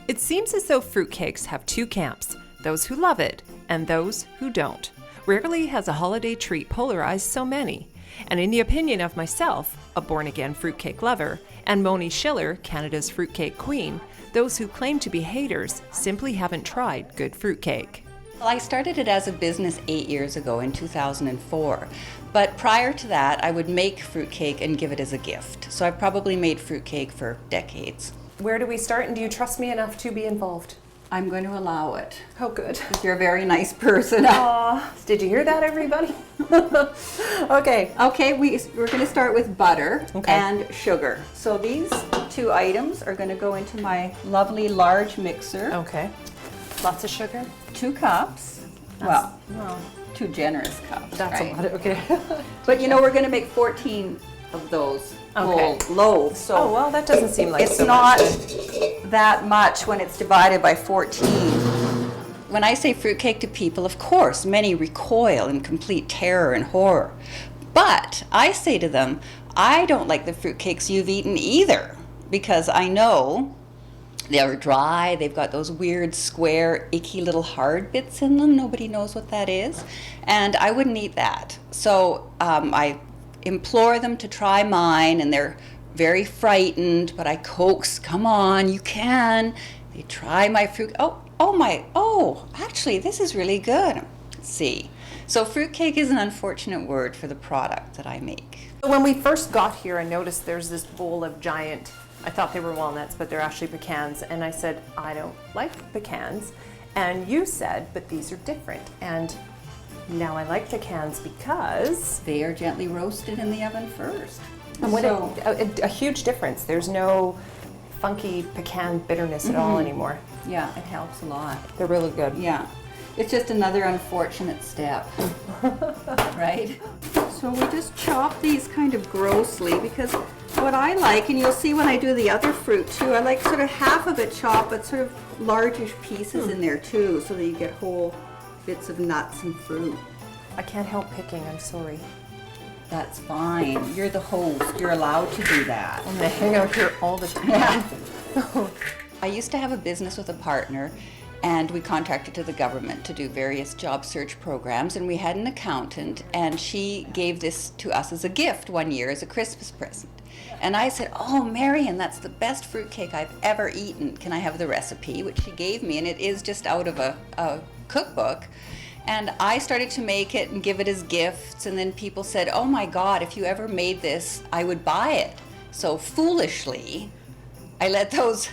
It seems as though fruitcakes have two camps, those who love it and those who don't. Rarely has a holiday treat polarized so many. And in the opinion of myself, a born-again fruitcake lover, and Moni Schiller, Canada's fruitcake queen, those who claim to be haters simply haven't tried good fruitcake. Well, I started it as a business 8 years ago in 2004. But prior to that, I would make fruitcake and give it as a gift. So I've probably made fruitcake for decades. Where do we start, and do you trust me enough to be involved? I'm going to allow it. Oh, good. You're a very nice person. Aw, did you hear that, everybody? Okay. Okay, we're going to start with butter Okay. and sugar. So these two items are going to go into my lovely large mixer. Okay. Lots of sugar? 2 cups. Well, 2 generous cups. that's right? a lot. Okay. But you know, we're going to make 14 of those Okay. whole loaves. So Oh, well, that doesn't seem like it's so not much. that much when it's divided by 14. When I say fruitcake to people, of course, many recoil in complete terror and horror. But I say to them, I don't like the fruitcakes you've eaten either, because I know they're dry, they've got those weird, square, icky little hard bits in them. Nobody knows what that is. And I wouldn't eat that. So I implore them to try mine, and they're very frightened, but I coax, come on, you can. They try my fruit. Actually, this is really good. Let's see. So fruitcake is an unfortunate word for the product that I make. When we first got here, I noticed there's this bowl of giant, I thought they were walnuts, but they're actually pecans. And I said, I don't like pecans. And you said, but these are different. And now I like pecans because... They are gently roasted in the oven first. And what So- a huge difference. There's no funky pecan bitterness at all anymore. Yeah, it helps a lot. They're really good. Yeah, it's just another unfortunate step, right? So we just chop these kind of grossly, because what I like, and you'll see when I do the other fruit too, I like sort of half of it chopped, but sort of largish pieces in there too, so that you get whole bits of nuts and fruit. I can't help picking, I'm sorry. That's fine. You're the host. You're allowed to do that. I'm gonna hang out here all the time. I used to have a business with a partner, and we contracted to the government to do various job search programs, and we had an accountant, and she gave this to us as a gift one year as a Christmas present. And I said, oh, Marion, that's the best fruitcake I've ever eaten. Can I have the recipe? Which she gave me, and it is just out of a cookbook. And I started to make it and give it as gifts, and then people said, oh my God, if you ever made this, I would buy it. So foolishly, I let those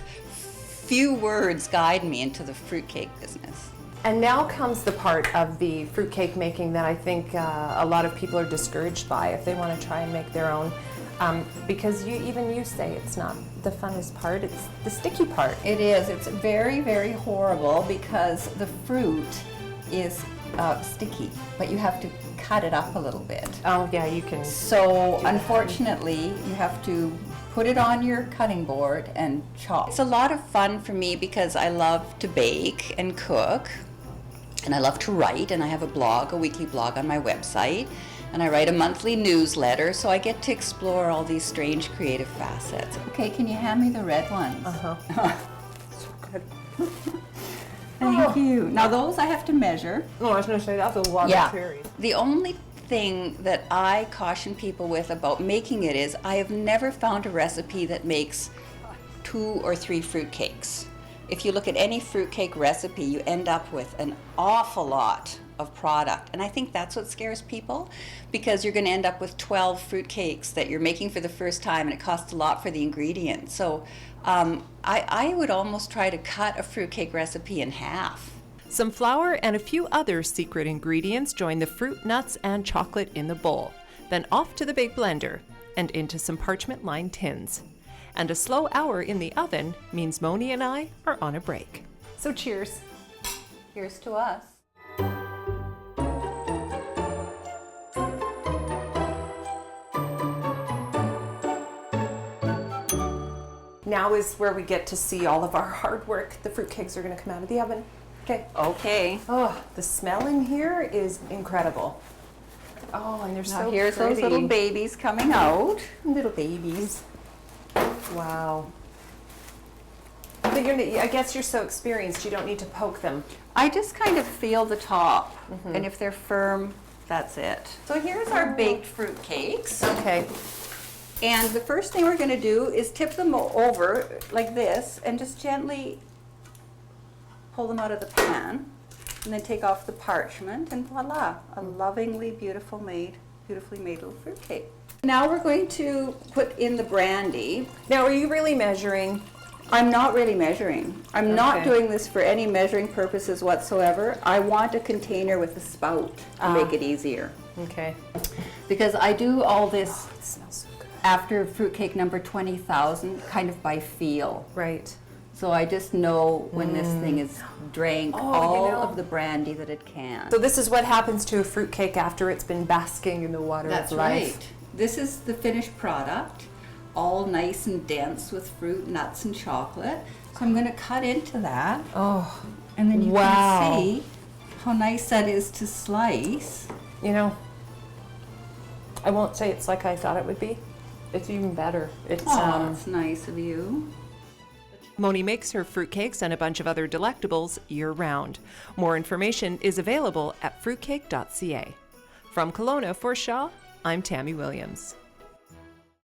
few words guide me into the fruitcake business. And now comes the part of the fruitcake making that I think a lot of people are discouraged by if they want to try and make their own. Because even you say it's not the funnest part, it's the sticky part. It is. It's very, very horrible because the fruit is sticky, but you have to cut it up a little bit. Oh yeah, you can. So unfortunately, you have to put it on your cutting board and chop. It's a lot of fun for me because I love to bake and cook, and I love to write, and I have a blog, a weekly blog on my website, and I write a monthly newsletter, so I get to explore all these strange creative facets. Okay, can you hand me the red ones? Uh-huh. So good. Thank you. Now those I have to measure. No, I was going to say that's a lot of cherries. The only thing that I caution people with about making it is I have never found a recipe that makes 2 or 3 fruitcakes. If you look at any fruitcake recipe, you end up with an awful lot of product. And I think that's what scares people, because you're going to end up with 12 fruitcakes that you're making for the first time, and it costs a lot for the ingredients. So I would almost try to cut a fruitcake recipe in half. Some flour and a few other secret ingredients join the fruit, nuts, and chocolate in the bowl. Then off to the big blender and into some parchment-lined tins. And a slow hour in the oven means Moni and I are on a break. So cheers. Here's to us. Now is where we get to see all of our hard work. The fruitcakes are going to come out of the oven. Okay. Okay. Oh, the smell in here is incredible. Oh, and they're Now so here's pretty. those little babies coming out. Little babies. Wow. but I guess you're so experienced, you don't need to poke them. I just kind of feel the top, and if they're firm, that's it. So here's our baked fruit cakes. Okay. And the first thing we're going to do is tip them over like this and just gently pull them out of the pan, and then take off the parchment, and voila, a lovingly beautifully made little fruit cake. Now we're going to put in the brandy. Now, are you really measuring? I'm not really measuring. I'm not doing this for any measuring purposes whatsoever. I want a container with a spout to make it easier. Okay. Because I do all this It smells so good. after fruitcake number 20,000 kind of by feel. Right. So I just know when this thing is drank all know. of the brandy that it can. So this is what happens to a fruitcake after it's been basking in the water That's of life. right. This is the finished product, all nice and dense with fruit, nuts, and chocolate. So I'm going to cut into that, Oh, and then you wow. can see how nice that is to slice. you know, I won't say it's like I thought it would be. It's even better. It's Oh, that's nice of you. Moni makes her fruitcakes and a bunch of other delectables year-round. More information is available at fruitcake.ca. From Kelowna for Shaw, I'm Tammy Williams.